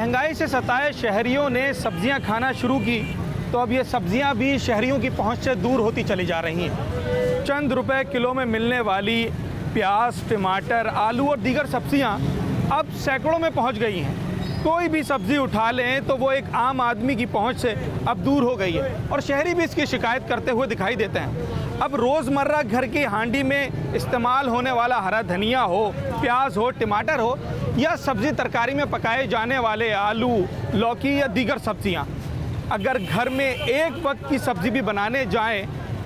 महंगाई से सताए शहरियों ने सब्जियां खाना शुरू की तो अब ये सब्जियां भी शहरियों की पहुंच से दूर होती चली जा रही हैं। चंद रुपए किलो में मिलने वाली प्याज, टमाटर, आलू और दीगर सब्जियां अब सैकड़ों में पहुंच गई हैं। कोई भी सब्ज़ी उठा लें तो वो एक आम आदमी की पहुंच से अब दूर हो गई है और शहरी भी इसकी शिकायत करते हुए दिखाई देते हैं। अब रोज़मर्रा घर की हांडी में इस्तेमाल होने वाला हरा धनिया हो, प्याज हो, टमाटर हो या सब्ज़ी तरकारी में पकाए जाने वाले आलू, लौकी या दीगर सब्जियां, अगर घर में एक वक्त की सब्ज़ी भी बनाने जाएं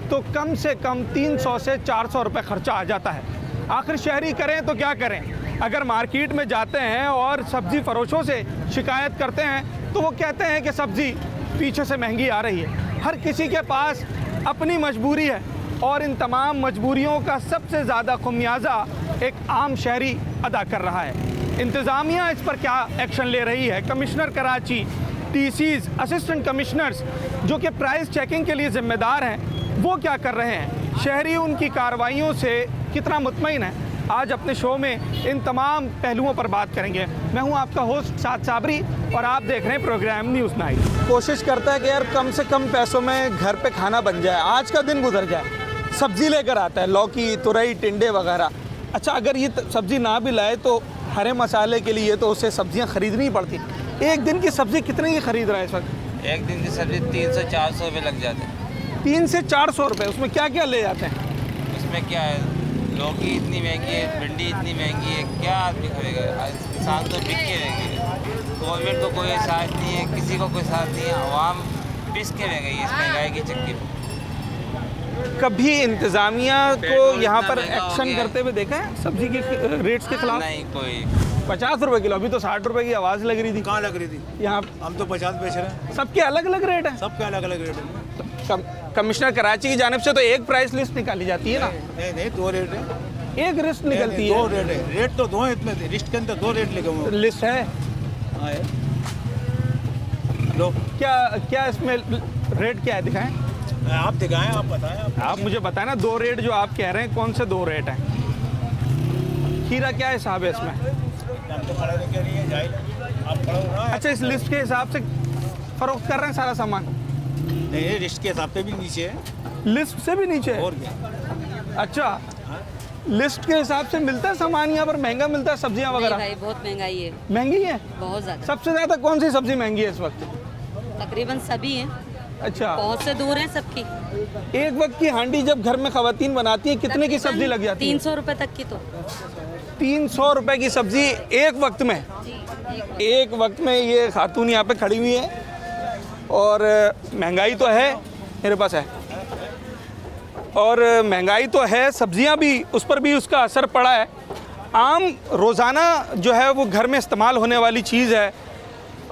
तो कम से कम 300 से 400 रुपये खर्चा आ जाता है। आखिर शहरी करें तो क्या करें? अगर मार्केट में जाते हैं और सब्ज़ी फरोशों से शिकायत करते हैं तो वो कहते हैं कि सब्ज़ी पीछे से महंगी आ रही है। हर किसी के पास अपनी मजबूरी है और इन तमाम मजबूरियों का सबसे ज़्यादा खुमियाजा एक आम शहरी अदा कर रहा है। इंतज़ामिया इस पर क्या एक्शन ले रही है? कमिश्नर कराची, टीसीज, असिस्टेंट कमिश्नर्स जो कि प्राइस चेकिंग के लिए ज़िम्मेदार हैं, वो क्या कर रहे हैं? शहरी उनकी कार्रवाइयों से कितना मुतमईन है? आज अपने शो में इन तमाम पहलुओं पर बात करेंगे। मैं हूं आपका होस्ट साद साबरी और आप देख रहे हैं प्रोग्राम न्यूज़ नाइट। कोशिश करता है कि यार कम से कम पैसों में घर पे खाना बन जाए, आज का दिन गुजर जाए। सब्ज़ी लेकर आता है, लौकी, तुरई, टिंडे वगैरह। अच्छा, अगर ये सब्ज़ी ना भी लाए तो हरे मसाले के लिए तो उसे सब्ज़ियाँ ख़रीदनी पड़ती। एक दिन की सब्ज़ी कितने की ख़रीद रहा है इस वक्त? एक दिन की सब्ज़ी 300-400 रुपये लग जाते हैं। 3 से 400 रुपये। उसमें क्या क्या ले जाते हैं? उसमें क्या है, लौकी इतनी महंगी है, भिंडी इतनी महंगी है, क्या आदमी खरीदेगा? इंसान तो बिक के रह गए। गवर्नमेंट को कोई साथ नहीं है, किसी को कोई साथ नहीं है, आवाम पिस के रह गई है इस महंगाई की चक्की में। कभी इंतज़ामिया को यहाँ पर एक्शन करते हुए देखा है सब्जी के रेट्स के खिलाफ? नहीं, कोई 50 रुपए किलो, अभी तो 60 रुपए की आवाज़ लग रही थी। कहाँ लग रही थी? यहाँ हम तो 50 बेच रहे हैं। सबके अलग अलग रेट है। सबके अलग अलग रेट है। कमिश्नर कराची की जानिब से तो एक प्राइस लिस्ट निकाली जाती है ना? नहीं, 2 रेट है। एक लिस्ट निकलती है। 2 रेट है। रेट तो 2 है, इसमें लिस्ट के अंदर 2 रेट लिखे हुए हैं। लिस्ट है। हाँ है। लो, क्या क्या इसमें रेट क्या है, दिखाएं? आप दिखाएं, आप बताएं। आप मुझे बताएं ना, 2 रेट जो आप कह रहे हैं कौन से 2 रेट हैं? खीरा क्या हिसाब है इसमें? हम तो खड़े होकर नहीं है, जाहिल। आप खड़े हो रहा है। अच्छा, इस लिस्ट के हिसाब से फरोख्त कर रहे हैं सारा सामान? नहीं, लिस्ट के हिसाब से भी नीचे है। लिस्ट से भी नीचे है? और क्या? अच्छा, लिस्ट के हिसाब से मिलता है सामान यहाँ पर? महंगा मिलता है सब्जियाँ वगैरह? भाई बहुत महंगाई है। महंगी है बहुत ज़्यादा। सबसे ज़्यादा कौन सी सब्जी महंगी है इस वक्त? तकरीबन सभी हैं। अच्छा, बहुत से दूर हैं सबकी। एक वक्त की हांडी जब घर में खवातीन बनाती है कितने की सब्जी लग जाती है? 300 रुपए तक की। तो 300 रुपए की सब्जी एक वक्त में? एक वक्त में ये खातून यहाँ पे खड़ी हुई है और महंगाई तो है, मेरे पास है, और महंगाई तो है, सब्जियां भी, उस पर भी उसका असर पड़ा है। आम रोज़ाना जो है वो घर में इस्तेमाल होने वाली चीज़ है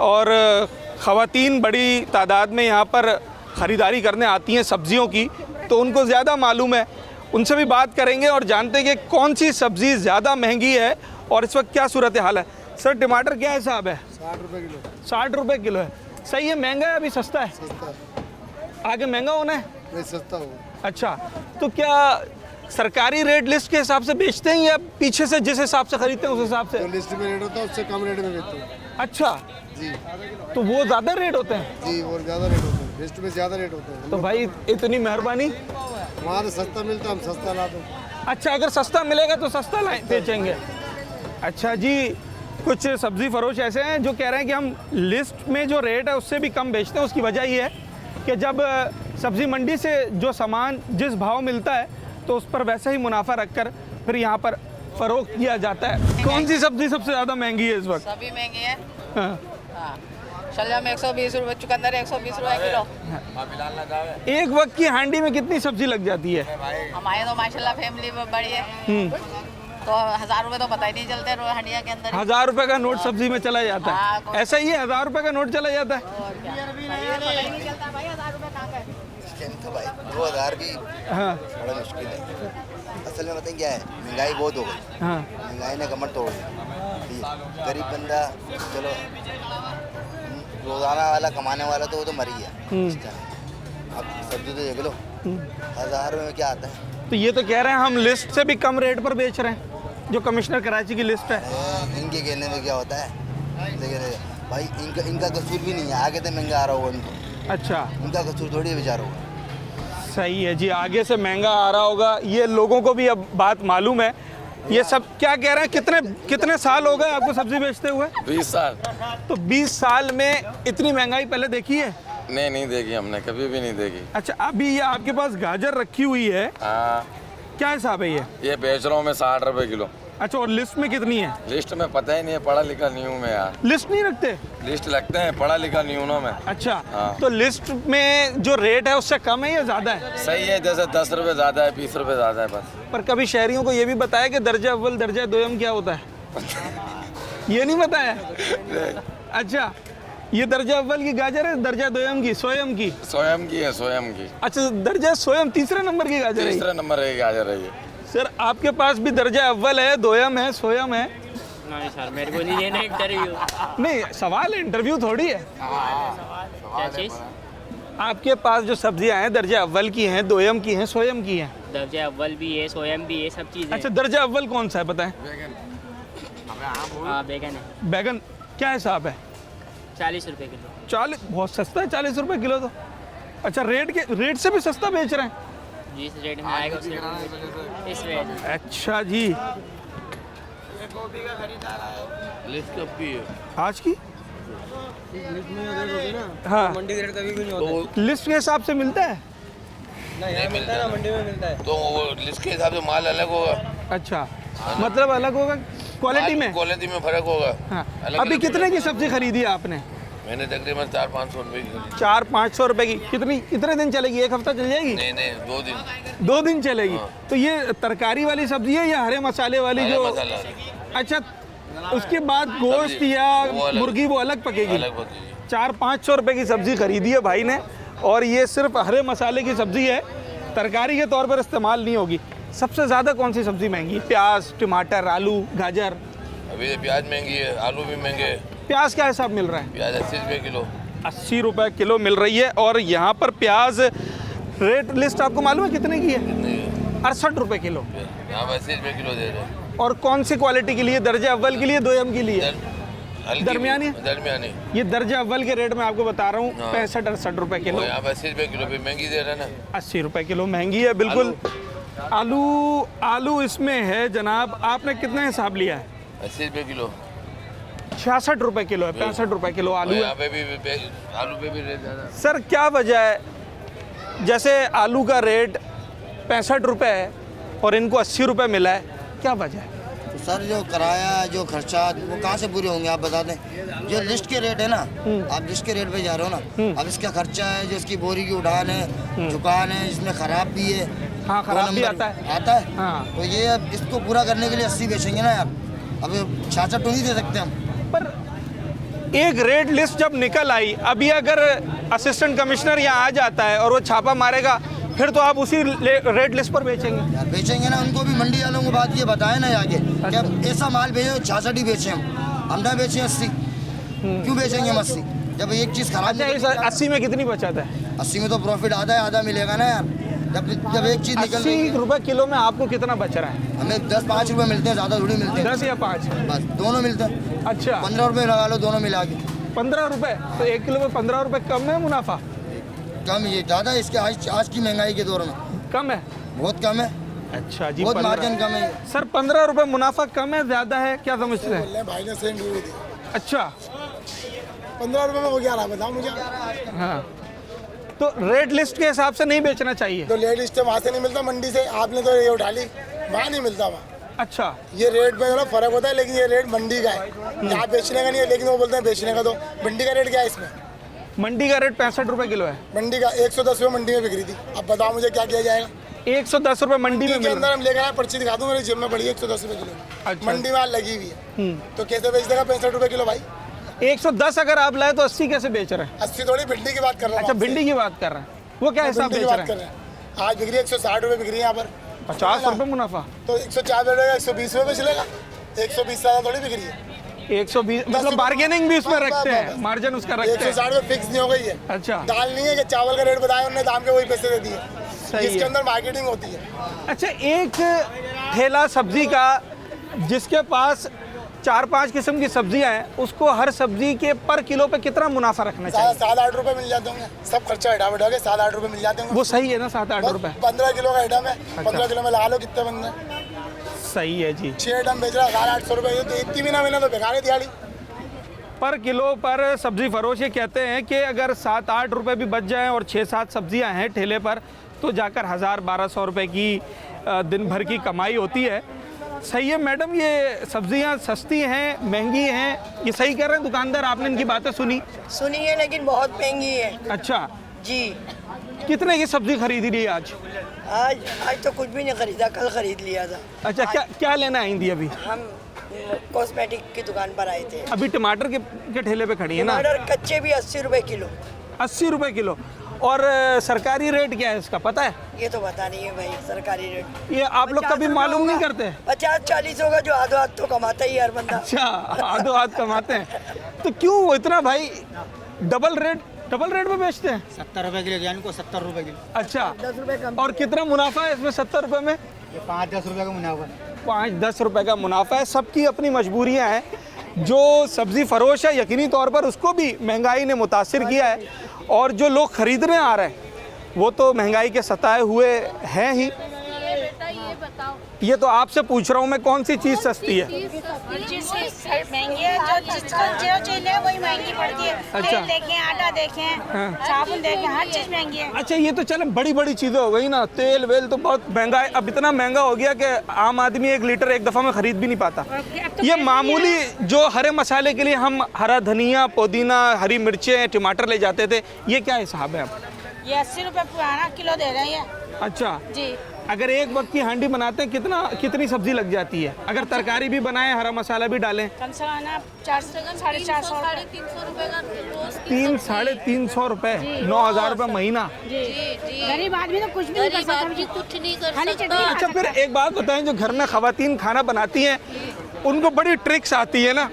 और ख़वातीन बड़ी तादाद में यहाँ पर ख़रीदारी करने आती हैं सब्जियों की, तो उनको ज़्यादा मालूम है। उनसे भी बात करेंगे और जानते हैं कि कौन सी सब्ज़ी ज़्यादा महंगी है और इस वक्त क्या सूरत हाल है। सर, टमाटर क्या हिसाब है? 60 रुपये किलो। 60 रुपये किलो है। सही है? महंगा है अभी सस्ता है? आगे महंगा होना है? नहीं, सस्ता हो। अच्छा, तो क्या सरकारी रेट लिस्ट के हिसाब से बेचते हैं या पीछे से जिस हिसाब से खरीदते हैं उस हिसाब से? जो लिस्ट में रेट होता है उससे कम रेट में बेचते हैं। अच्छा जी तो वो ज़्यादा रेट होते हैं? जी, और ज़्यादा रेट होते हैं, लिस्ट में ज़्यादा रेट होते हैं। तो भाई इतनी मेहरबानी। वहाँ से सस्ता मिलता है, हम सस्ता लाते हैं। अच्छा, अगर सस्ता मिलेगा तो सस्ता बेचेंगे। अच्छा जी, कुछ सब्ज़ी फरोश ऐसे हैं जो कह रहे हैं कि हम लिस्ट में जो रेट है उससे भी कम बेचते हैं। उसकी वजह ये है कि जब सब्ज़ी मंडी से जो सामान जिस भाव मिलता है तो उस पर वैसे ही मुनाफा रखकर फिर यहाँ पर फ़रोख्त किया जाता है। कौन सी सब्ज़ी सबसे ज़्यादा महंगी है इस वक्त? सभी महंगी है। हाँ। हाँ, शलजम 120 रुपये, चुकंदर 120 रुपये किलो। एक वक्त की हांडी में कितनी सब्ज़ी लग जाती है? हमारे तो माशाल्लाह फैमिली बड़ी है तो 1000 रुपये तो पता ही नहीं चलते हंडिया के अंदर। 1000 रुपये का नोट सब्जी में चला जाता है? हाँ, ऐसा ही है, 1000 रुपये का नोट चला जाता है? और क्या? पता ही नहीं चलता भाई 1000 रुपये कहाँ गए। तो भाई 2000 भी हाँ बड़ा मुश्किल है। असल में बताएं क्या है, महंगाई बहुत हो गई। हाँ। महंगाई ने कमर तोड़ दी। गरीब बंदा चलो रोज़ाना वाला कमाने वाला तो वो तो मर ही गया। अब सब्जी तो देख लो 1000 में क्या आता है। तो ये तो कह रहे हैं हम लिस्ट से भी कम रेट पर बेच रहे हैं, जो कमिश्नर कराची की लिस्ट है। इनके कहने में क्या होता है, लेकिन भाई इनका कसूर भी नहीं है, आगे से महंगा आ रहा होगा इनको, अच्छा इनका कसूर थोड़ी है बेचारों का। सही है जी, आगे से महंगा आ रहा होगा, ये लोगों को भी अब बात मालूम है। ये सब क्या कह रहे हैं, कितने साल हो गए आपको सब्जी बेचते हुए? 20 साल। तो 20 साल में इतनी महंगाई पहले देखी है? नहीं देखी हमने, कभी भी नहीं देखी। अच्छा, अभी ये आपके पास गाजर रखी हुई है, हाँ। क्या हिसाब है ये बेच रहा हूँ मैं 60 रुपए किलो। अच्छा, और लिस्ट में कितनी है? लिस्ट में पता ही नहीं है, पढ़ा लिखा नहीं हूँ मैं यार। लिस्ट नहीं रखते? लिस्ट लगते हैं, पढ़ा लिखा नहीं हूँ ना मैं। अच्छा, हाँ। तो लिस्ट में जो रेट है उससे कम है या ज़्यादा है? सही है, जैसे 10 रुपए ज़्यादा है, 20 रुपए ज़्यादा है बस। पर कभी शहरियों को ये भी बताया कि दर्जा अव्वल दर्जा दोयम क्या होता है? ये नहीं बताया? अच्छा, ये दर्जा अव्वल की गाजर है, दर्जा दोयम की स्वयं की? स्वयं की है, स्वयं की। अच्छा, दर्जा स्वयं तीसरे नंबर की गाजर है? तीसरे नंबर है गाजर है ये। सर, आपके पास भी दर्जा अव्वल है, दोयम है, स्वयं है? नहीं सर, मेरे को नहीं लेना इंटरव्यू। नहीं, सवाल है, इंटरव्यू थोड़ी है। क्या चीज़? आपके पास जो सब्जियां हैं दर्जा अव्वल की हैं, दोयम की हैं, स्वयं की हैं? दर्जा अव्वल भी है, स्वयं भी है, सब चीज़ है। अच्छा, दर्जा अव्वल कौन सा है बताएं? हाँ, बैगन है। बैगन क्या हिसाब है? 40 रुपए किलो। 40? बहुत सस्ता है, 40 रुपए किलो तो। अच्छा, रेट से भी सस्ता बेच रहे हैं? जिस रेट में आएगा उस रेट में, इस रेट। अच्छा जी, लिस्ट कब की है? आज की? हाँ, मंडी का रेट कभी भी नहीं होता। लिस्ट के हिसाब से मिलता है? नहीं मिलता है ना, मंडी में मिलता है। तो वो लिस्ट के हिसाब से माल अलग होगा। अच्छा, मतलब अलग होगा क्वालिटी में? क्वालिटी में फर्क होगा। हाँ। अलग अभी अलग कितने की सब्जी खरीदी है आपने? मैंने तकरीबन 400-500 रुपए की। 400-500 रुपए की? कितने दिन चलेगी? एक हफ्ता चल जाएगी? नहीं 2 दिन। 2 दिन चलेगी। तो ये तरकारी वाली सब्जी है या हरे मसाले वाली? हरे जो मसाला। अच्छा, उसके बाद गोश्त या मुर्गी वो अलग पकेगी? अलग पकेगी। 400-500 रुपए की सब्जी खरीदी है भाई ने, और ये सिर्फ हरे मसाले की सब्जी है, तरकारी के तौर पर इस्तेमाल नहीं होगी। सबसे ज़्यादा कौन सी सब्जी महंगी? प्याज, टमाटर, आलू, गाजर? अभी प्याज महंगी है, आलू भी महंगे है। प्याज क्या हिसाब मिल रहा है? प्याज 80 रुपए किलो। 80 रुपए किलो मिल रही है। और यहाँ पर प्याज रेट लिस्ट आपको मालूम है कितने की है? 68 रुपए किलो। यहाँ पर 80 रुपए किलो दे रहे हैं। और कौन सी क्वालिटी के लिए? दर्जा अव्वल के लिए, दोयम के लिए? दरमियानी। ये दर्जा अव्वल के रेट में आपको बता रहा हूँ, 65-68 रुपए किलो। यहाँ पर 80 रुपए किलो भी महंगी दे रहे हैं ना। 80 रुपए किलो महंगी है, बिल्कुल। आलू इसमें है जनाब, आपने कितना हिसाब लिया है? 80 रुपए किलो। 66 रुपए किलो है, 65 रुपए किलो आलू है। यहाँ पे भी आलू पे भी रेट ज़्यादा। सर, क्या वजह है, जैसे आलू का रेट 65 रुपए है और इनको 80 रुपए मिला है, क्या वजह है? तो सर जो किराया, जो खर्चा, वो कहाँ से पूरे होंगे आप बता दें। जो लिस्ट के रेट है ना, आप लिस्ट के रेट पे जा रहे हो ना, अब इसका खर्चा है, जो इसकी बोरी की उड़ान है, दुकान है, इसमें खराब भी है। हाँ, खराब भी आता है। हाँ। तो ये अब इसको पूरा करने के लिए 80 बेचेंगे ना यार, अब 66 तो नहीं दे सकते हम। पर एक रेट लिस्ट जब निकल आई, अभी अगर असिस्टेंट कमिश्नर यहाँ आ जाता है और वो छापा मारेगा, फिर तो आप उसी रेट लिस्ट पर बेचेंगे? यार बेचेंगे ना, उनको भी मंडी वालों को बात ये बताए ना आगे कि अब ऐसा माल भेजो 66 ही बेचें, हम ना बेचें 80। क्यों बेचेंगे हम 80 जब एक चीज़ खराब? अच्छा, 80 में कितनी बचत है? 80 में तो प्रॉफिट आधा मिलेगा ना यार, जब एक चीज़ निकल रही 80 रुपए किलो में आपको कितना बच रहा है? हमें 10-5 रुपए मिलते हैं, ज़्यादा थोड़ी मिलते हैं। 10 या 5? बस दोनों मिलते हैं। अच्छा, 15 रुपए लगा लो दोनों मिला के। 15 रुपए? तो 1 किलो में 15 रुपए कम है मुनाफा? कम, ये ज़्यादा इसके आज की महंगाई के दौर में कम है, बहुत कम है। अच्छा जी, बहुत 15 मार्जिन कम है। सर, 15 रुपए मुनाफा कम है, ज़्यादा है, क्या समझते हैं? भाई ने सेंड हुई थी। अच्छा, 15 रुपए में हो गया, बताओ मुझे। हाँ, तो रेट लिस्ट के हिसाब से नहीं बेचना चाहिए? तो रेट लिस्ट वहाँ से नहीं मिलता, मंडी से आपने तो ये उठा ली, वहाँ नहीं मिलता वहाँ। अच्छा, ये रेट में थोड़ा फर्क होता है, लेकिन ये रेट मंडी का है, यहाँ बेचने का नहीं है, लेकिन वो बोलते हैं बेचने का। तो मंडी का रेट क्या है इसमें? मंडी का रेट 65 रुपए किलो है। मंडी का 110 रुपए मंडी में बिक रही थी। अब बताओ मुझे क्या किया जाएगा? 110 रुपए मंडी में के मिल अंदर रहा हम लेकर आए, पर्ची दिखा दूँ मेरी जेब में पड़ी है 110 रुपए किलो। अच्छा। मंडी में आज लगी हुई है, तो कैसे बेच देगा 65 रुपए किलो भाई? 110 अगर आप लाए तो 80 कैसे बेच रहे हैं? 80 थोड़ी, भिंडी की बात कर रहा हूँ। अच्छा, भिंडी की बात कर रहे हैं, वो क्या हिसाब बेच रहे हैं? आज बिक रही है 160 रुपए बिक रही है यहाँ पर। 50 रुपए मुनाफा? तो 104 रुपए 120 रुपए चलेगा, 120 ज़्यादा थोड़ी बिक रही है। 120 मतलब बार्गेनिंग भी उसमें रखते हैं, मार्जिन उसका रखते हैं। 160 रुपए फिक्स नहीं हो गई है। अच्छा, दाल नहीं है कि चावल का रेट बताया उन्होंने, दाम के वही पैसे दे दिए। सही इसके है। अंदर मार्केटिंग होती है। अच्छा, एक ठेला सब्जी का जिसके पास 4-5 किस्म की सब्जियां हैं, उसको हर सब्जी के पर किलो पे कितना मुनाफा रखना चाहिए? 7-8 रुपए मिल जाते होंगे, सब खर्चा हटा बैठा के 7-8 रुपए मिल जाते होंगे। वो सही है ना 7-8 रुपए? 15 किलो का आइटम है, 15 किलो में लगा लो कितने बंदे। सही है जी। 6 आइटम बेच रहा है 800 रुपए, ये तो इतनी भी ना मिला तो बेकार है दिहाड़ी। पर किलो पर सब्जी फरोश ये कहते हैं कि अगर 7-8 रुपए भी बच जाएं और 6-7 सब्जियां हैं ठेले पर तो जाकर 1000-1200 रुपए की दिन भर की कमाई होती है। सही है मैडम, ये सब्जियां सस्ती हैं, महंगी हैं, ये सही कह रहे हैं दुकानदार? आपने इनकी बातें सुनी है लेकिन बहुत महंगी है। अच्छा जी। कितने की सब्जी खरीदी ली आज? आज तो कुछ भी नहीं खरीदा, कल खरीद लिया था। अच्छा, क्या क्या लेना आई थी अभी? हम कॉस्मेटिक की दुकान पर आए थे। अभी टमाटर के ठेले पे खड़ी है ना? टमाटर कच्चे भी 80 रुपए किलो। 80 रुपए किलो। और सरकारी रेट क्या है इसका पता है? ये तो पता नहीं है भाई, सरकारी रेट ये आप लोग कभी मालूम नहीं करते? 50-40 होगा, जो आधो हाथ तो कमाता ही हर बंदा। अच्छा, आधो हाथ कमाते हैं तो क्यों इतना भाई डबल रेट पे बेचते हैं? 70 रुपए किलो जान को 70 रुपए किलो। अच्छा, 10 रुपए कम। और कितना मुनाफा है इसमें 70 रुपए में? ये 5-10 रुपए का मुनाफा है। 5-10 रुपए का मुनाफा है। सबकी अपनी मजबूरियां हैं। जो सब्जी फरोश है यकीनी तौर पर उसको भी महंगाई ने मुतासिर किया है, और जो लोग खरीदने आ रहे हैं वो तो महंगाई के सताए हुए हैं ही। ये तो आपसे पूछ रहा हूँ मैं, कौन सी चीज़ सस्ती है? महंगी है, जो चीज है वही महंगी पड़ती है। अच्छा। तेल देखें, आटा देखें, साबुन देखें, हर चीज महंगी है। अच्छा, ये तो चले बड़ी बड़ी चीज़ें हो गई ना, तेल वेल तो बहुत महंगा है। अब इतना महंगा हो गया कि आम आदमी 1 लीटर एक दफ़ा में ख़रीद भी नहीं पाता। ये मामूली जो हरे मसाले के लिए हम हरा धनिया, पुदीना, हरी मिर्चें, टमाटर ले जाते थे, ये क्या हिसाब है अब? ये 80 रुपए पुराना किलो दे रहे हैं। अच्छा जी। अगर एक वक्त की हांडी बनाते हैं कितनी सब्जी लग जाती है? अगर तरकारी भी बनाएं, हरा मसाला भी डालें? कम से कम 400-450 300-350 रुपए, 9000 रुपए महीना। गरीब आदमी तो कुछ भी नहीं कर सकता, कुछ नहीं कर सकता। अच्छा, फिर एक बात बताएं, जो घर में खवातीन खाना बनाती हैं उनको बड़ी ट्रिक्स आती है ना,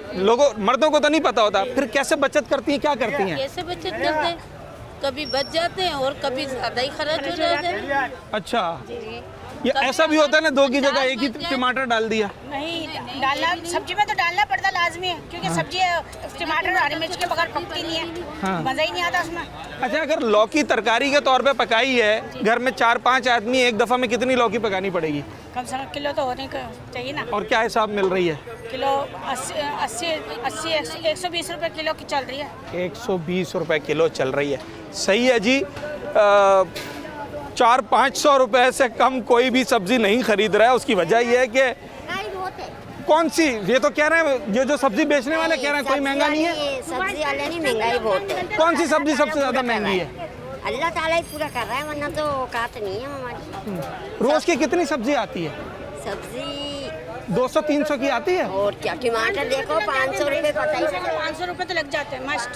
मर्दों को तो नहीं पता होता, फिर कैसे बचत करती हैं, क्या करती हैं? कैसे बचत करते हैं? कभी बच जाते हैं और कभी ज़्यादा ही खर्च हो जाते हैं। अच्छा, ये ऐसा भी होता है ना, 2 की जगह 1 ही टमाटर डाल दिया? नहीं डालना, सब्जी में तो डालना पड़ता लाजमी है, क्योंकि सब्जी टमाटर हरी मिर्च के बगैर पकती नहीं है। हाँ। मज़ा ही नहीं आता उसमें। अच्छा, अगर लौकी तरकारी के तौर पे पकाई है, घर में 4-5 आदमी, एक दफ़ा में कितनी लौकी पकानी पड़ेगी? कम से कम किलो तो होने का चाहिए ना। और क्या हिसाब मिल रही है? किलो 120 रुपए किलो की चल रही है। 120 रुपए किलो चल रही है। सही है जी। 400-500 रुपए से कम कोई भी सब्जी नहीं खरीद रहा है। उसकी वजह यह है कि कौन सी, ये तो कह रहे हैं, ये जो सब्जी बेचने वाले कह रहे हैं कोई महंगा नहीं है। सब्जी वाले नहीं, महंगाई बहुत है। कौन सी सब्जी सबसे ज़्यादा महंगी है? अल्लाह ताला ही पूरा कर रहा है, वरना तो औकात नहीं है हमारी। रोज की कितनी सब्जी आती है? सब्जी 200-300 की आती है। और क्या, टमाटर देखो 500 रुपए, पता ही 500 रुपए तो लग जाते हैं मस्ट।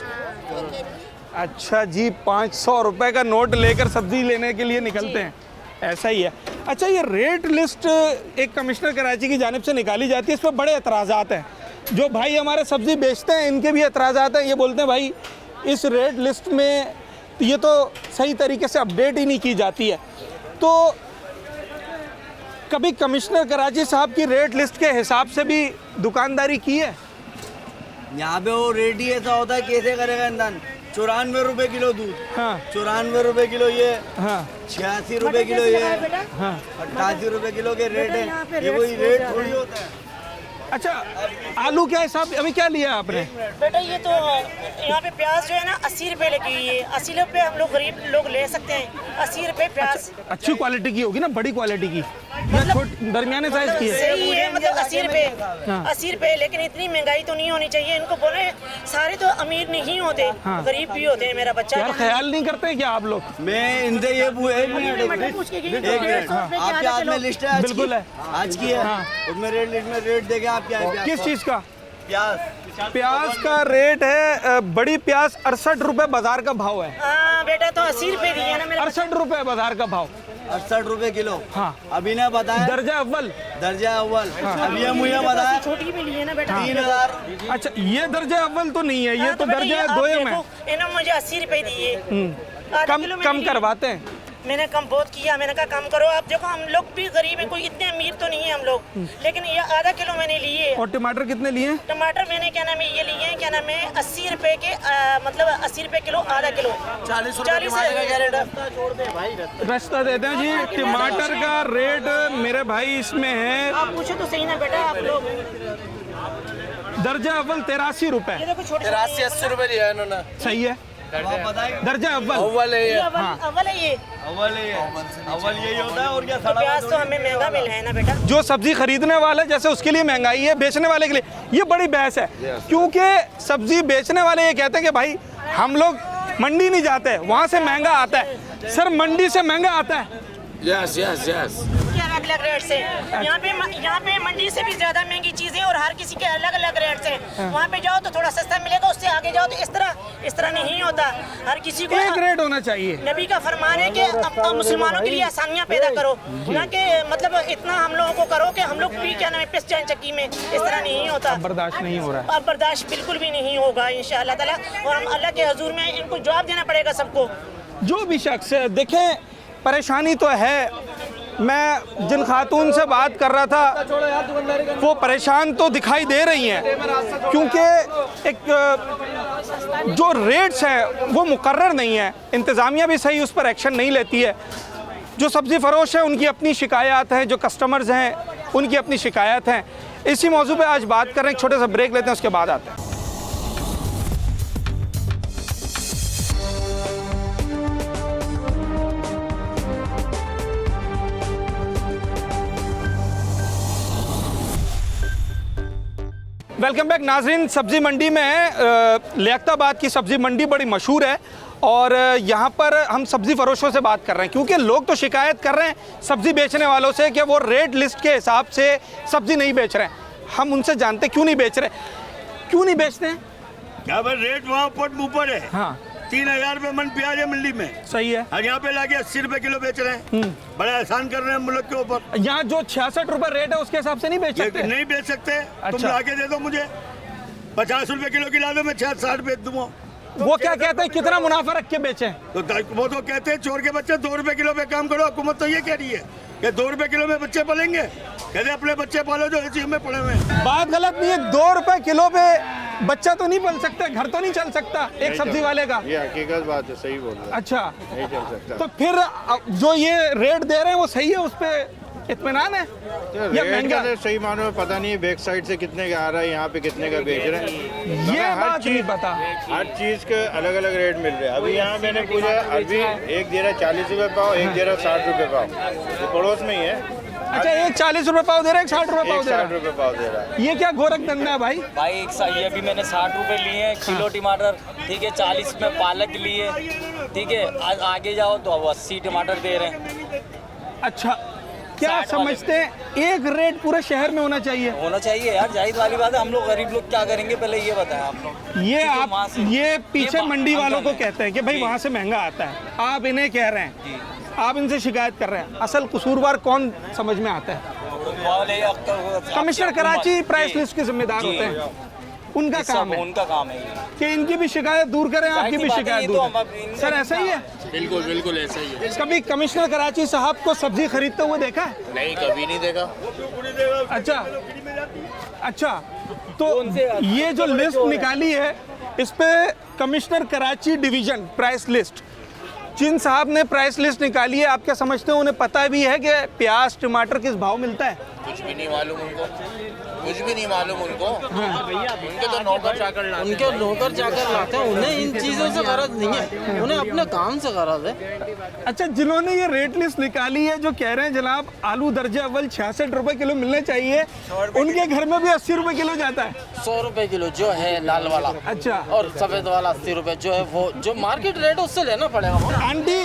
अच्छा जी, 500 रुपए का नोट लेकर सब्जी लेने के लिए निकलते हैं, ऐसा ही है। अच्छा, ये रेट लिस्ट एक कमिश्नर कराची की जानिब से निकाली जाती है, इस पर बड़े एतराज़ात हैं। जो भाई हमारे सब्जी बेचते हैं इनके भी एतराज़ात हैं। ये बोलते हैं भाई इस रेट लिस्ट में ये तो सही तरीके से अपडेट ही नहीं की जाती है। तो कभी कमिश्नर कराची साहब की रेट लिस्ट के हिसाब से भी दुकानदारी की है? यहाँ पे वो रेट ही ऐसा होता है, कैसे करेगा इंसान? 94 रुपए किलो दूध। हाँ। 94 रुपए किलो ये। हाँ। 86 रुपए किलो ये। हाँ। 88 रुपए किलो के रेट है, ये कोई रेट थोड़ी होता है। अच्छा, आलू क्या हिसाब, अभी क्या लिया आपने? बेटा ये तो यहाँ पे प्याज जो है ना 80 रुपए लगी हुई है। 80 रुपए हम लोग गरीब लोग ले सकते हैं। 80 रुपए प्याज। अच्छी क्वालिटी की होगी ना, बड़ी क्वालिटी की, दरमियाने साइज की है? सही है, मतलब 80 रुपए। 80 रुपए, लेकिन इतनी महंगाई तो नहीं होनी चाहिए। इनको बोले सारे तो अमीर नहीं होते, गरीब भी होते हैं। मेरा बच्चा यार ख्याल नहीं करते क्या आप लोग? मैं इनसे ये आपके हाथ में लिस्ट है? बिल्कुल है, आज की है। उसमें रेट लिस्ट में रेट देखे आप क्या है? किस चीज़ का? प्याज का रेट है, बड़ी प्याज 68 रुपए बाजार का भाव है। हाँ बेटा, तो 80 रुपए दिए ना मेरा। 68 रुपए बाजार का भाव। 68 रुपए किलो। हाँ। अभी ना बताया दर्जा अव्वल। दर्जा अव्वल। अभी ये मुझे बताया छोटी भी ली है ना बेटा। 3000। अच्छा, ये दर्जा अव्वल तो नहीं है, ये तो दर्जा दोयम है। इन्होंने मुझे 80 रुपए दिए। कम करवाते हैं। मैंने कम बहुत किया, मैंने कहा कम करो आप। देखो हम लोग भी गरीब हैं, कोई इतने अमीर तो नहीं है हम लोग, लेकिन ये आधा किलो मैंने लिए। और टमाटर कितने लिए? टमाटर मैंने क्या नाम है ये लिए हैं, क्या नाम है 80 रुपए के, मतलब 80 रुपए किलो, आधा किलो 40 का क्या रेट है? रास्ता देते हैं जी। टमाटर का रेट मेरे भाई इसमें है, आप पूछो तो सही ना बेटा आप लोग। दर्जा अव्वल 83 रुपए। 83-80 रुपए लिया है इन्होंने। सही है, दर्जा अव्वल। अव्वल है ये। अव्वल है ये, अव्वल यही होता है। और क्या तो प्याज तो हमें महंगा मिला है ना बेटा। जो सब्जी खरीदने वाले जैसे उसके लिए महंगाई है, बेचने वाले के लिए ये बड़ी बहस है, क्योंकि सब्जी बेचने वाले ये कहते हैं कि भाई हम लोग मंडी नहीं जाते, वहाँ से महंगा आता है। सर मंडी से महंगा आता है? Yes yes yes. अलग अलग रेट से यहाँ पे मंडी से भी ज्यादा महंगी चीजें और हर किसी के अलग अलग रेट से। वहाँ पे जाओ तो थोड़ा सस्ता मिलेगा, उससे आगे जाओ तो इस तरह नहीं होता। हर किसी को एक रेट होना चाहिए। नबी का फरमान है कि अब मुसलमानों के लिए आसानियाँ पैदा करो, ना कि मतलब इतना हम लोगों को करो कि हम लोग भी क्या नाम है पिस जाए चक्की में। इस तरह नहीं होता, बर्दाश्त नहीं हो रहा है। अब बर्दाश्त बिल्कुल भी नहीं होगा इंशाअल्लाह ताला। और हम अल्लाह के हजूर में इनको जवाब देना पड़ेगा सबको। जो भी शख्स है, देखें परेशानी तो है। मैं जिन खातून से बात कर रहा था वो परेशान तो दिखाई दे रही हैं, क्योंकि एक जो रेट्स हैं वो मुकर्रर नहीं है, इंतज़ामिया भी सही उस पर एक्शन नहीं लेती है। जो सब्ज़ी फ़रोश है उनकी अपनी शिकायत हैं, जो कस्टमर्स हैं उनकी अपनी शिकायत हैं। इसी मौजू पे आज बात कर रहे हैं। एक छोटे सा ब्रेक लेते हैं, उसके बाद आते हैं। वेलकम बैक नाजरीन। सब्ज़ी मंडी में है, लियाकताबाद की सब्ज़ी मंडी बड़ी मशहूर है और यहाँ पर हम सब्ज़ी फ़रोशों से बात कर रहे हैं, क्योंकि लोग तो शिकायत कर रहे हैं सब्ज़ी बेचने वालों से कि वो रेट लिस्ट के हिसाब से सब्ज़ी नहीं बेच रहे हैं। हम उनसे जानते क्यों नहीं बेच रहे, क्यों नहीं बेचते हैं? क्या भाई रेट वहाँ ऊपर है। हाँ 3000 रुपये मन प्याज है मंडी में। सही है। और यहाँ पे लाके 80 रुपए किलो बेच रहे हैं। बड़ा एहसान कर रहे हैं मुल्क के ऊपर। यहाँ जो 66 रुपए रेट है उसके हिसाब से नहीं बेच सकते? नहीं बेच सकते। अच्छा। तुम लाके दे दो मुझे, 50 रुपए किलो की ला दो, मैं 60 बेच दूंगा। वो क्या कहते हैं कितना मुनाफा रख के बेचे? तो वो तो कहते हैं चोर के बच्चे 2 रुपए किलो पे काम करो। हुकूमत तो ये कह रही है कि 2 रुपए किलो में बच्चे पलेंगे। कहते अपने बच्चे पालो जो इसी में पड़े हुए। बात गलत नहीं है, 2 रुपए किलो पे बच्चा तो नहीं पल सकता, घर तो नहीं चल सकता एक सब्जी वाले का। ये हकीकत बात है, सही बोल रहे हैं। अच्छा, नहीं चल सकता। तो फिर जो ये रेट दे रहे हैं वो सही है, उस पे इत्मीनान है या महंगा? तो सही मानो में पता नहीं है बैक साइड से कितने का आ रहा है, यहाँ पे कितने का बेच रहे हैं, ये बात नहीं पता। हर चीज के अलग अलग रेट मिल रहे हैं। अभी यहाँ मैंने पूछा, अभी एक दे रहा 40 रुपए पाव, एक दे रहा 60 रुपए पाव, ये पड़ोस में ही है। अच्छा, एक 40 रुपए पाव दे रहा है, एक 60 रुपए पाव दे रहा है। 60 रुपए पाव दे रहा है। ये क्या गोरख धंधा है भाई? ये अभी मैंने 60 रुपए लिए हैं किलो टमाटर, ठीक है। 40 में पालक लिए, ठीक है। आगे जाओ तो 80 टमाटर दे रहे हैं। अच्छा, क्या समझते हैं एक रेट पूरे शहर में होना चाहिए यार, जाहिर वाली बात है। हम लोग गरीब लोग क्या करेंगे, पहले ये बताएं आप लोग। ये आप ये पीछे मंडी वालों को कहते हैं कि भाई वहाँ से महंगा आता है, आप इन्हें कह रहे हैं, आप इनसे शिकायत कर रहे हैं। असल कसूरवार कौन समझ में आता है? कमिश्नर कराची प्राइस लिस्ट के जिम्मेदार होते हैं, उनका काम है कि इनकी भी शिकायत दूर करें, आपकी भी शिकायत दूर करें। सर ऐसा ही है? बिल्कुल बिल्कुल ऐसा ही है। कभी कमिश्नर कराची साहब को सब्जी खरीदते हुए देखा है? नहीं, कभी नहीं देखा। अच्छा, तो ये जो लिस्ट निकाली है इस पे commissioner Karachi division price list, जिन साहब ने प्राइस लिस्ट निकाली है, आप क्या समझते हैं उन्हें पता भी है कि प्याज टमाटर किस भाव मिलता है? कुछ भी नहीं मालूम उनको, कुछ भी नहीं मालूम उनको। उनके तो नौकर चाकर लाते हैं, उन्हें इन चीज़ों से गरज नहीं है, उन्हें अपने काम से गरज है। अच्छा, जिन्होंने ये रेट लिस्ट निकाली है, जो कह रहे हैं जनाब आलू दर्जे अव्वल 66 रुपए किलो मिलने चाहिए, उनके घर में भी 80 रुपए किलो जाता है। 100 रुपए किलो जो है लाल वाला। अच्छा, और सफेद वाला 80 रुपए जो है, वो जो मार्केट रेट है उससे लेना पड़ेगा। आंटी,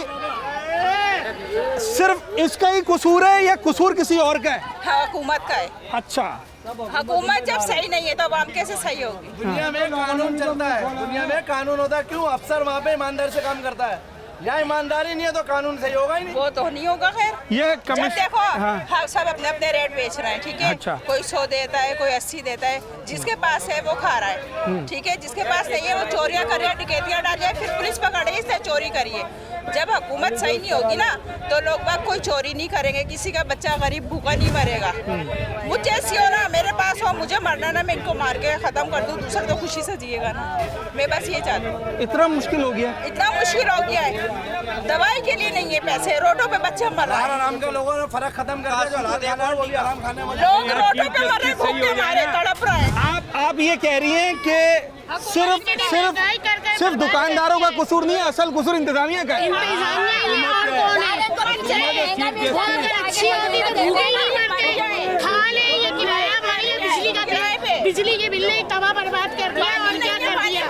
सिर्फ इसका ही कसूर है या कसूर किसी और का है? हाँ, हुकूमत का है। अच्छा, हुकूमत जब सही नहीं है तो आवाम कैसे सही होगी? दुनिया में कानून चलता है, दुनिया में कानून होता है। क्यों अफसर वहाँ पे ईमानदारी से काम करता है? यहाँ ईमानदारी नहीं है तो कानून सही होगा ही नहीं। वो तो नहीं होगा। खैर, ये देखो हाँ, सब अपने अपने रेट बेच रहे हैं, ठीक है। अच्छा। कोई 100 देता है, कोई 80 देता है, जिसके पास है वो खा रहा है, ठीक है। जिसके पास नहीं है वो चोरियां कर रहा है, डकैतियां डाल रहा है, फिर पुलिस पकड़ रही है, इसने चोरी करिए। जब हुकूमत सही नहीं होगी ना तो लोग बाग कोई चोरी नहीं करेंगे, किसी का बच्चा गरीब भूखा नहीं मरेगा। मुझ जैसी हो ना, मेरे पास हो, मुझे मरना ना, मैं इनको मार के ख़त्म कर दूँ, दूसरा तो खुशी से जिएगा ना। मैं बस ये चाहती हूँ। इतना मुश्किल हो गया, इतना मुश्किल हो गया है, दवाई के लिए नहीं है पैसे, रोडों पे बच्चे मर रहे हैं। आराम के लोगों ने फर्क खत्म कर दिया, जो हालात खाना है वो भी आराम खाने वाले लोग रोडों पे मर रहे, भूखे मारे तड़प रहे हैं। आप ये कह रही हैं कि सिर्फ दुकानदारों का कसूर नहीं है, असल कसूर इंतजामिया का है। बिजली के बिल ने तवा बर्बाद कर दिया और क्या कर दिया।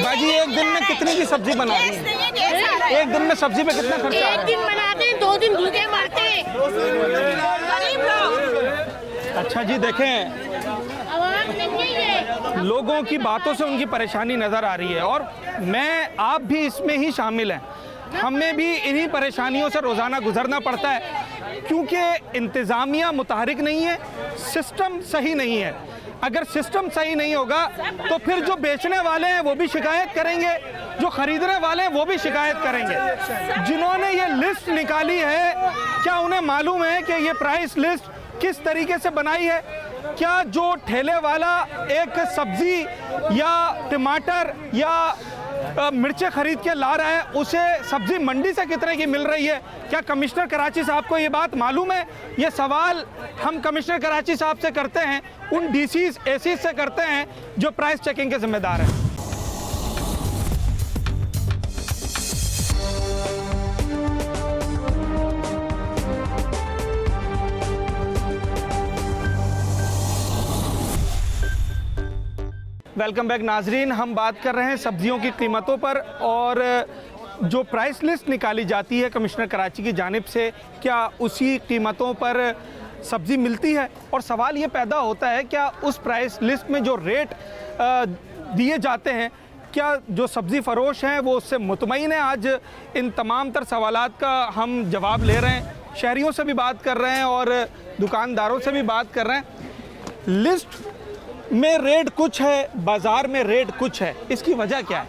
बाजी एक दिन में कितने की सब्जी बना रही है? एक दिन में सब्जी पे कितना खर्चा? एक दिन बनाते हैं, 2 दिन भूखे मरते हैं। अच्छा जी, देखें लोगों की बातों से उनकी परेशानी नज़र आ रही है और मैं आप भी इसमें ही शामिल हैं। हमें भी इन्हीं परेशानियों से रोज़ाना गुजरना पड़ता है क्योंकि इंतज़ामिया मुतहरिक नहीं है, सिस्टम सही नहीं है। अगर सिस्टम सही नहीं होगा तो फिर जो बेचने वाले हैं वो भी शिकायत करेंगे, जो ख़रीदने वाले हैं वो भी शिकायत करेंगे। जिन्होंने ये लिस्ट निकाली है, क्या उन्हें मालूम है कि ये प्राइस लिस्ट किस तरीके से बनाई है? क्या जो ठेले वाला एक सब्जी या टमाटर या मिर्चें खरीद के ला रहा है, उसे सब्जी मंडी से कितने की मिल रही है? क्या कमिश्नर कराची साहब को ये बात मालूम है? ये सवाल हम कमिश्नर कराची साहब से करते हैं, उन डीसीज एसीज से करते हैं जो प्राइस चेकिंग के जिम्मेदार हैं। वेलकम बैक नाजरीन, हम बात कर रहे हैं सब्जियों की कीमतों पर और जो प्राइस लिस्ट निकाली जाती है कमिश्नर कराची की जानिब से, क्या उसी कीमतों पर सब्ज़ी मिलती है? और सवाल ये पैदा होता है, क्या उस प्राइस लिस्ट में जो रेट दिए जाते हैं, क्या जो सब्ज़ी फ़रोश हैं वो उससे मुतमईन है? आज इन तमाम तर सवालात का हम जवाब ले रहे हैं, शहरियों से भी बात कर रहे हैं और दुकानदारों से भी बात कर रहे हैं। लिस्ट में रेट कुछ है, बाजार में रेट कुछ है, इसकी वजह क्या है?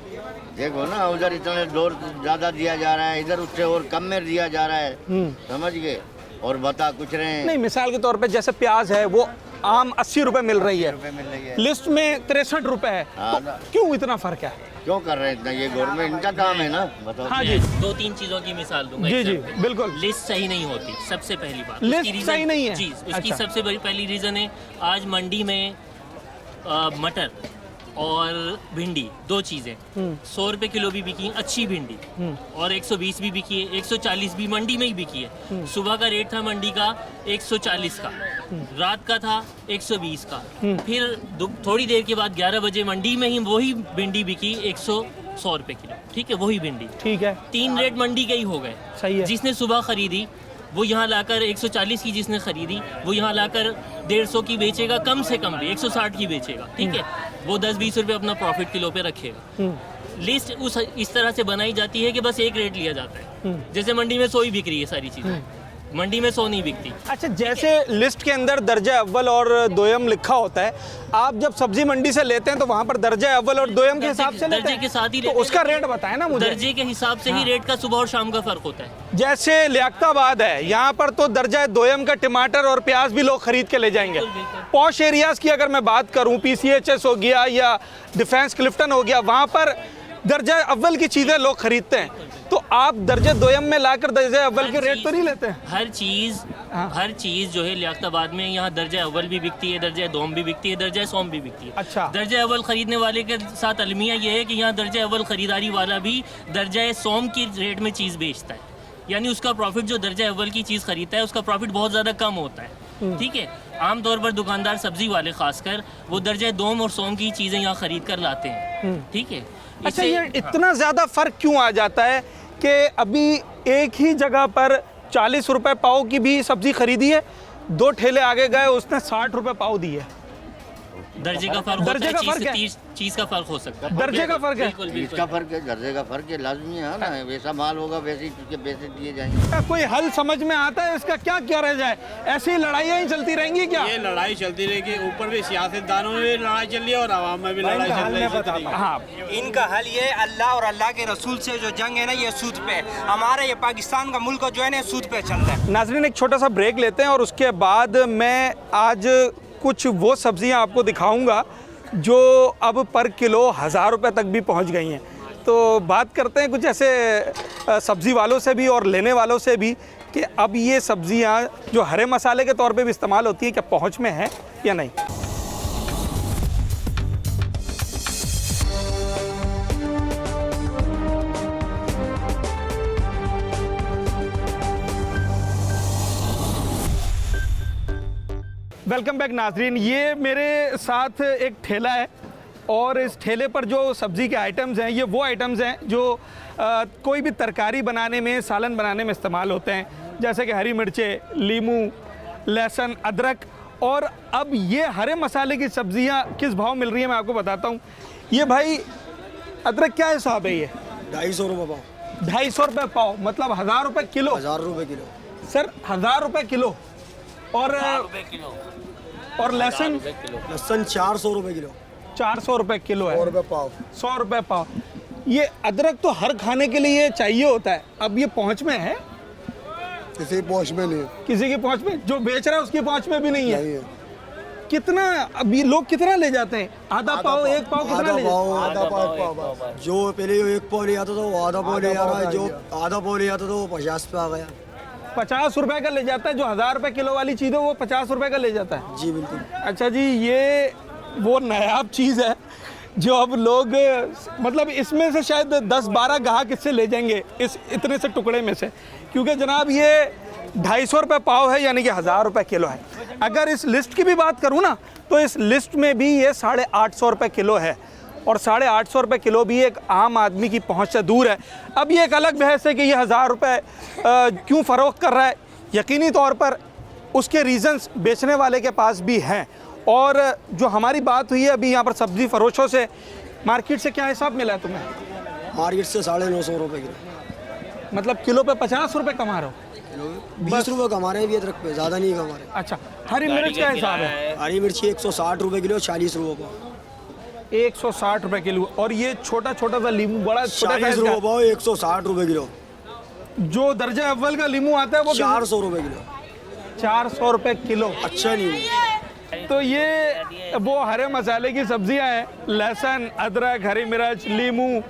देखो ना, उधर इतना दौर ज़्यादा दिया जा रहा है, इधर उससे और कम में दिया जा रहा है, समझ गए? और बता कुछ रहे हैं नहीं, मिसाल के तौर पे जैसे प्याज है वो आम 80 रुपए मिल रही है, लिस्ट में 63 रुपए है, तो क्यों इतना फ़र्क है? क्यों कर रहे हैं इतना? ये गवर्नमेंट इनका काम है ना, बताओ। हाँ जी, 2-3 चीज़ों की मिसाल दूंगा। जी जी बिल्कुल। लिस्ट सही नहीं होती, सबसे पहली बात। लिस्ट सही नहीं है जी, उसकी सबसे बड़ी पहली रीज़न है, आज मंडी में मटर और भिंडी 2 चीज़ें 100 रुपये किलो भी बिकी, अच्छी भिंडी, और 120 भी बिकी है, 140 भी मंडी में ही बिकी है। सुबह का रेट था मंडी का 140 का, रात का था 120 का, फिर थोड़ी देर के बाद 11 बजे मंडी में ही वही भिंडी बिकी 100 रुपये किलो। ठीक है, वही भिंडी, ठीक है, 3 रेट मंडी के ही हो गए। सही है। जिसने सुबह खरीदी वो यहाँ लाकर 140 की, जिसने खरीदी वो यहाँ लाकर 150 की बेचेगा, कम से कम भी 160 की बेचेगा। ठीक है, वो 10-20 रुपये अपना प्रॉफिट किलो पे रखेगा। लिस्ट इस तरह से बनाई जाती है कि बस एक रेट लिया जाता है। जैसे मंडी में 100 ही बिक रही है सारी चीज़ें, मंडी में 100 नहीं बिकती। अच्छा, जैसे लिस्ट के अंदर दर्जा अव्वल और दोयम लिखा होता है, आप जब सब्जी मंडी से लेते हैं तो वहाँ पर दर्जा अव्वल और दोयम के हिसाब से दर्जे के साथ ही तो उसका रेट बताएं ना मुझे। दर्जे के हिसाब से ही रेट का सुबह और शाम का फर्क होता है। जैसे लियाकताबाद है, यहाँ पर तो दर्जा दोयम का टमाटर और प्याज भी लोग खरीद के ले जाएंगे। पॉश एरियाज़ की अगर मैं बात करूँ, PCHS हो गया या डिफेंस क्लिफ्टन हो गया, वहाँ पर दर्जा अव्वल की चीज़ें लोग खरीदते हैं, तो आप दर्जे दोयम में लाकर दर्जे अव्वल के रेट तो नहीं लेते हैं? हर चीज़ जो है लियाकताबाद में यहाँ दर्जा अव्वल भी बिकती है, दर्जा दोम भी बिकती है, दर्जा सोम भी बिकती है। अच्छा। दर्जा अव्वल खरीदने वाले के साथ अलमिया ये है कि यहाँ दर्जा अव्वल खरीदारी वाला भी दर्जा सोम की रेट में चीज़ बेचता है, यानी उसका प्रॉफिट जो दर्जा अव्वल की चीज़ खरीदता है उसका प्रॉफिट बहुत ज़्यादा कम होता है। ठीक है, आमतौर पर दुकानदार सब्जी वाले खासकर वो दर्जा दोम और सोम की चीज़ें यहाँ खरीद कर लाते हैं। ठीक है। अच्छा, ये इतना ज़्यादा फ़र्क क्यों आ जाता है कि अभी एक ही जगह पर 40 रुपए पाव की भी सब्ज़ी खरीदी है, 2 ठेले आगे गए उसने 60 रुपए पाव दिए? दर्जे का फर्क दर्जे का फर्क है, चीज का फर्क हो सकता है, दर्जे का फर्क है, इसका फर्क है, दर्जे का फर्क है, लाजमी है ना। वैसा माल होगा वैसे ही पैसे दिए जाएंगे। कोई हल समझ में आता है इसका? क्या क्या रह जाए? ऐसी लड़ाइयाँ ही चलती रहेंगी क्या? ये लड़ाई चलती रहेगी, ऊपर भी सियासतदानों में भी लड़ाई चल रही है और आवाम में भी लड़ाई चल रही है। हाँ, इनका हल ये अल्लाह और अल्लाह के रसूल से जो जंग है ना, ये सूद पे, हमारा ये पाकिस्तान का मुल्क जो है ना, सूद पे चलता है। नाज़रीन, एक छोटा सा ब्रेक लेते हैं और उसके बाद मैं आज कुछ वो सब्जियां आपको दिखाऊंगा जो अब पर किलो 1000 रुपये तक भी पहुंच गई हैं। तो बात करते हैं कुछ ऐसे सब्ज़ी वालों से भी और लेने वालों से भी कि अब ये सब्जियां जो हरे मसाले के तौर पे भी इस्तेमाल होती हैं, क्या पहुंच में है या नहीं। वेलकम बैक नाजरीन, ये मेरे साथ एक ठेला है और इस ठेले पर जो सब्ज़ी के आइटम्स हैं, ये वो आइटम्स हैं जो कोई भी तरकारी बनाने में, सालन बनाने में इस्तेमाल होते हैं, जैसे कि हरी मिर्चें, लीमू, लहसुन, अदरक। और अब ये हरे मसाले की सब्ज़ियाँ किस भाव मिल रही हैं मैं आपको बताता हूँ। ये भाई अदरक क्या हिसाब है? ये 250 रुपये पाव। 250 रुपये पाव, मतलब 1000 रुपये किलो। 1000 रुपये किलो सर, 1000 रुपये किलो। और लहसुन? लहसुन 400 रुपये किलो। 400 रुपये किलो है। 100 रुपये पाव। 100 रुपये पाव। ये अदरक तो हर खाने के लिए चाहिए होता है, अब ये पहुंच में है? किसी की पहुंच में नहीं है। किसी की पहुंच में? जो बेच रहा है उसकी पहुंच में भी नहीं है। कितना अब ये लोग कितना ले जाते हैं? आधा पाव, एक पाव कितना ले जाते हैं? आधा पाव। जो पहले 1 पाव ले आता था वो आधा पाव ले जा रहा है, जो आधा पाव ले आता था वो 50 पे आ गया। 50 रुपए का ले जाता है, जो 1000 रुपये किलो वाली चीज़ है वो 50 रुपए का ले जाता है। जी बिल्कुल। अच्छा जी, ये वो नायाब चीज़ है जो अब लोग, मतलब इसमें से शायद 10-12 ग्राहक इससे ले जाएंगे, इस इतने से टुकड़े में से, क्योंकि जनाब ये 250 रुपये पाव है, यानी कि 1000 रुपये किलो है। अगर इस लिस्ट की भी बात करूँ ना, तो इस लिस्ट में भी ये 850 रुपये किलो है, और 850 रुपये किलो भी एक आम आदमी की पहुंच से दूर है। अब ये एक अलग बहस है कि ये 1000 रुपये क्यों फ़रोख्त कर रहा है। यकीनी तौर पर उसके रीज़न्स बेचने वाले के पास भी हैं। और जो हमारी बात हुई है अभी यहाँ पर सब्ज़ी फरोशों से, मार्केट से क्या हिसाब मिला है तुम्हें? मार्केट से 950 रुपये किलो। मतलब किलो पे 50 रुपये कमा रहे हो? 20 रुपये कमा रहे हैं अभी अदरक पे, ज़्यादा नहीं कमा रहे। अच्छा, हरी मिर्च का हिसाब है? हरी मिर्ची 160 रुपये किलो, 40 रुपये पाव। 160 रुपये किलो। और ये छोटा छोटा सा लीमू, बड़ा 40 रुपये पाव, 160 रुपये किलो। जो दर्जा अव्वल का लीमू आता है वो 400 रुपये किलो। 400 रुपये किलो। अच्छा नहीं। तो ये वो हरे मसाले की सब्जियां हैं, लहसुन, अदरक, हरी मिर्च, लीमू,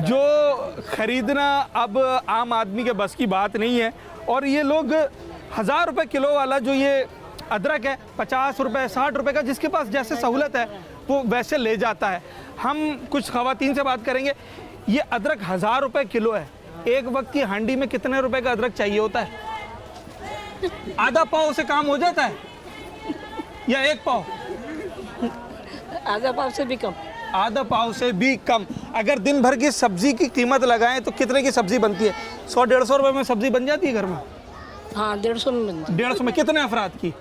जो ख़रीदना अब आम आदमी के बस की बात नहीं है। और ये लोग 1000 रुपये किलो वाला जो ये अदरक है, 50 रुपये, 60 रुपये का, जिसके पास जैसे सहूलत है वो वैसे ले जाता है। हम कुछ ख़वातीन से बात करेंगे। ये अदरक 1000 रुपये किलो है, एक वक्त की हांडी में कितने रुपए का अदरक चाहिए होता है? आधा पाव से काम हो जाता है या 1 पाव? आधा पाव से भी कम। आधा पाव से भी कम। अगर दिन भर की सब्जी की कीमत लगाएं तो कितने की सब्जी बनती है? 100-150 रुपये में सब्जी बन जाती है घर में? हाँ, 150 में बनती है। 150 में कितने अफराद की?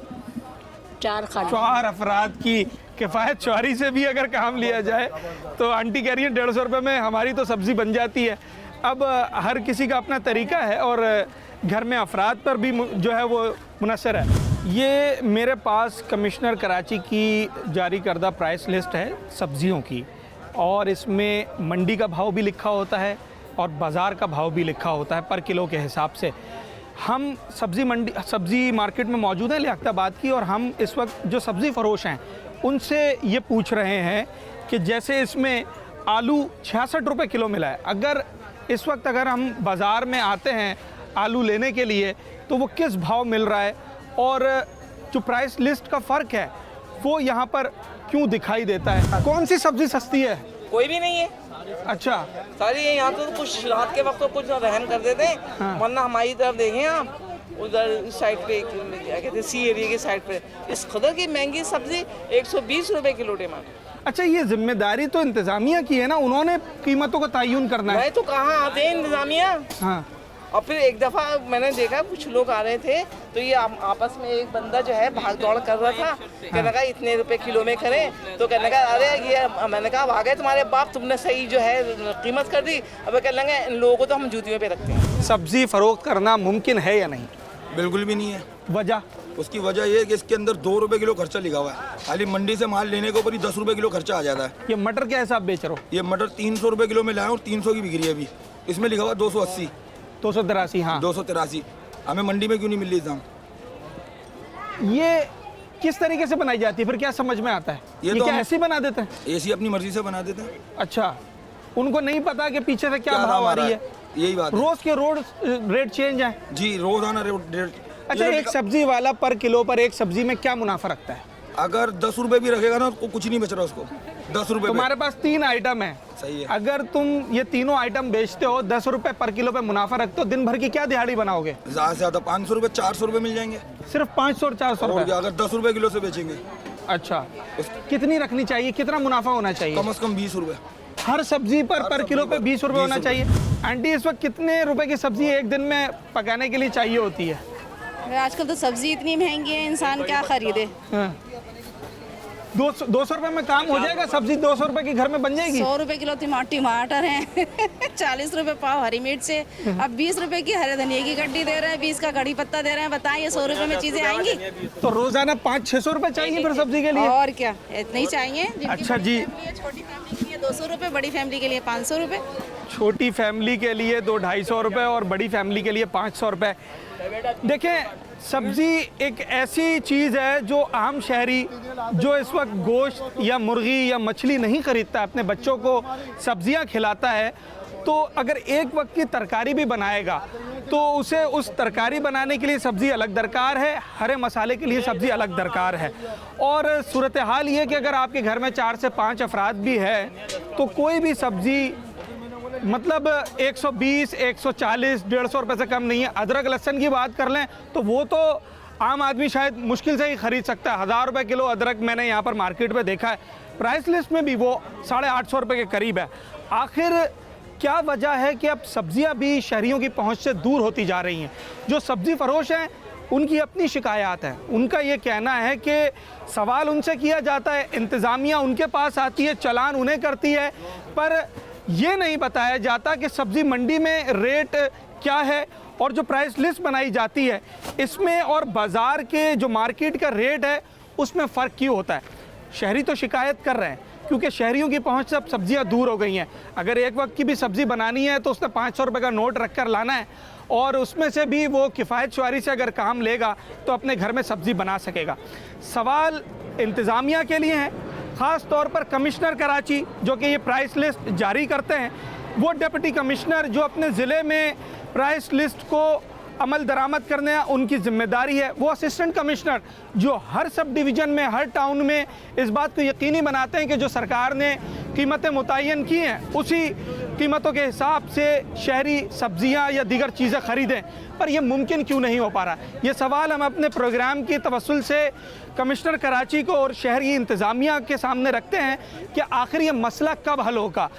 4 अफराद की। किफ़ायत शुमारी से भी अगर काम लिया जाए तो आंटी कह रही है 150 रुपये में हमारी तो सब्ज़ी बन जाती है। अब हर किसी का अपना तरीका है और घर में अफराद पर भी जो है वो मुनसर है। ये मेरे पास कमिश्नर कराची की जारी करदा प्राइस लिस्ट है सब्ज़ियों की, और इसमें मंडी का भाव भी लिखा होता है और बाज़ार का भाव भी लिखा होता है पर किलो के हिसाब से। हम सब्ज़ी मार्केट में मौजूद हैं लियाकताबाद की, और हम इस वक्त जो सब्ज़ी फ़रोश हैं उनसे ये पूछ रहे हैं कि जैसे इसमें आलू 66 रुपये किलो मिला है, अगर इस वक्त अगर हम बाज़ार में आते हैं आलू लेने के लिए तो वो किस भाव मिल रहा है, और जो प्राइस लिस्ट का फ़र्क है वो यहाँ पर क्यों दिखाई देता है? कौन सी सब्ज़ी सस्ती है? कोई भी नहीं है। अच्छा, सारी यहाँ तो कुछ रात के वक्त तो कुछ रहन कर देते हैं। हाँ। वरना हमारी तरफ देखें आप, उधर इस साइड पे क्या कहते हैं, सी एरिया के साइड पे इस खुदर की महंगी सब्जी 120 रुपए किलो टमाटर। अच्छा, ये जिम्मेदारी तो इंतज़ामिया की है ना, उन्होंने कीमतों का तयन करना है। मैं तो कहाँ आते हैं इंतज़ामिया? हाँ, और फिर एक दफ़ा मैंने देखा कुछ लोग आ रहे थे तो ये आपस में एक बंदा जो है भाग दौड़ कर रहा था, कहने लगा इतने रुपए किलो में करें, तो कहने लगा अरे ये, मैंने कहा आ गए तुम्हारे बाप, तुमने सही जो है कीमत कर दी। अब कहने लगे इन लोगों को तो हम जूतियों पे रखते हैं। सब्जी फरोख्त करना मुमकिन है या नहीं? बिल्कुल भी नहीं है। वजह? उसकी वजह ये है कि इसके अंदर 2 रुपए किलो खर्चा लिखा हुआ है। खाली मंडी से माल लेने के ऊपर ही 10 रुपए किलो खर्चा आ जाता है। ये मटर क्या हिसाब बेच रहे हो? ये मटर 300 रुपए किलो में लाए और 300 की बिक रही है अभी। इसमें लिखा हुआ 280, 283। हाँ 283। हमें मंडी में क्यों नहीं मिल रही दाम? ये किस तरीके से बनाई जाती है, फिर क्या समझ में आता है? ये तो क्या ऐसे बना देते हैं? ऐसी अपनी मर्जी से बना देते हैं। अच्छा, उनको नहीं पता कि पीछे से क्या भाव आ रही है? यही बात। रोज के रेट चेंज है जी, रोजाना रेट। अच्छा, एक सब्जी वाला पर किलो पर एक सब्जी में क्या मुनाफा रखता है? अगर 10 रुपए भी रखेगा ना तो कुछ नहीं बच रहा उसको। 10 रुपए तुम्हारे पास 3 आइटम है। सही है। अगर तुम ये तीनों आइटम बेचते हो, 10 रुपए पर किलो पे मुनाफा रखते हो, दिन भर की क्या दिहाड़ी बनाओगे? ज्यादा से ज्यादा 500 रुपए 400 रुपए मिल जाएंगे। सिर्फ 500 और 400 रुपए? अगर 10 रुपए किलो से बेचेंगे। अच्छा, कितनी रखनी चाहिए, कितना मुनाफा होना चाहिए? कम से कम 20 रुपए हर सब्जी पर किलो पे 20 रुपए होना चाहिए। आंटी, इस वक्त कितने रुपए की सब्जी एक दिन में पकाने के लिए चाहिए होती है? आजकल तो सब्जी इतनी महंगी है, इंसान क्या खरीदे। 200 रुपए में काम हो जाएगा? सब्जी 200 रुपए की घर में बन जाएगी? 100 रुपए किलो टमाटर हैं 40 रुपए पाव हरी मिर्च से, अब 20 रुपए की हरे धनिया की गड्डी दे रहे हैं, 20 का कड़ी पत्ता दे रहे हैं। बताइए 100 रुपए में चीजें आएंगी? तो रोजाना 500-600 रुपए चाहिए फिर सब्जी के लिए? और क्या, इतना ही चाहिए। अच्छा जी, छोटी फैमिली के लिए 200 रुपए, बड़ी फैमिली के लिए 500 रुपए। छोटी फैमिली के लिए 200-250 रुपये और बड़ी फैमिली के लिए 500 रुपये। देखें, सब्ज़ी एक ऐसी चीज़ है जो आम शहरी जो इस वक्त गोश्त या मुर्गी या मछली नहीं ख़रीदता, अपने बच्चों को सब्ज़ियां खिलाता है, तो अगर एक वक्त की तरकारी भी बनाएगा तो उसे उस तरकारी बनाने के लिए सब्ज़ी अलग दरकार है, हरे मसाले के लिए सब्ज़ी अलग दरकार है। और सूरत हाल ये कि अगर आपके घर में 4 से 5 अफराद भी है तो कोई भी सब्ज़ी मतलब 120, 140, 150 रुपये से कम नहीं है। अदरक लहसुन की बात कर लें तो वो तो आम आदमी शायद मुश्किल से ही ख़रीद सकता है। 1000 रुपये किलो अदरक मैंने यहाँ पर मार्केट में देखा है, प्राइस लिस्ट में भी वो 850 रुपये के करीब है। आखिर क्या वजह है कि अब सब्जियां भी शहरियों की पहुंच से दूर होती जा रही हैं? जो सब्ज़ी फरोश हैं उनकी अपनी शिकायत है, उनका ये कहना है कि सवाल उनसे किया जाता है, इंतज़ामिया उनके पास आती है, चालान उन्हें करती है, पर ये नहीं बताया जाता कि सब्ज़ी मंडी में रेट क्या है और जो प्राइस लिस्ट बनाई जाती है इसमें और बाज़ार के जो मार्केट का रेट है उसमें फ़र्क क्यों होता है। शहरी तो शिकायत कर रहे हैं क्योंकि शहरियों की पहुंच से अब सब्जियां दूर हो गई हैं। अगर एक वक्त की भी सब्ज़ी बनानी है तो उसने 500 रुपये का नोट रख कर लाना है और उसमें से भी वो किफ़ायत शुमारी से अगर काम लेगा तो अपने घर में सब्ज़ी बना सकेगा। सवाल इंतज़ामिया के लिए है, ख़ास तौर पर कमिश्नर कराची जो कि ये प्राइस लिस्ट जारी करते हैं, वो डिप्टी कमिश्नर जो अपने ज़िले में प्राइस लिस्ट को अमल दरामद करने उनकी ज़िम्मेदारी है, वो असिस्टेंट कमिश्नर जो हर सब डिवीज़न में, हर टाउन में इस बात को यकीनी बनाते हैं कि जो सरकार ने कीमतें मुतय्यन की हैं उसी कीमतों के हिसाब से शहरी सब्जियां या दीगर चीज़ें ख़रीदें। पर यह मुमकिन क्यों नहीं हो पा रहा? ये सवाल हम अपने प्रोग्राम की तवस्सुल से कमिश्नर कराची को और शहरी इंतज़ामिया के सामने रखते हैं कि आखिर ये मसला कब हल होगा।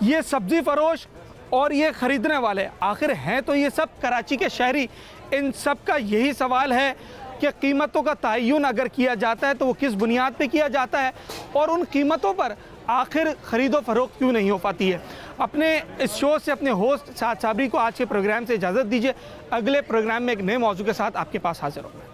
ये सब्ज़ी फरोश और ये ख़रीदने वाले आखिर हैं तो ये सब कराची के शहरी, इन सब का यही सवाल है कि कीमतों का तयन अगर किया जाता है तो वो किस बुनियाद पे किया जाता है और उन कीमतों पर आखिर ख़रीदो फ़रोख्त क्यों नहीं हो पाती है। अपने इस शो से अपने होस्ट साद साबरी को आज के प्रोग्राम से इजाज़त दीजिए। अगले प्रोग्राम में एक नए मौजू के साथ आपके पास हाजिर होगा।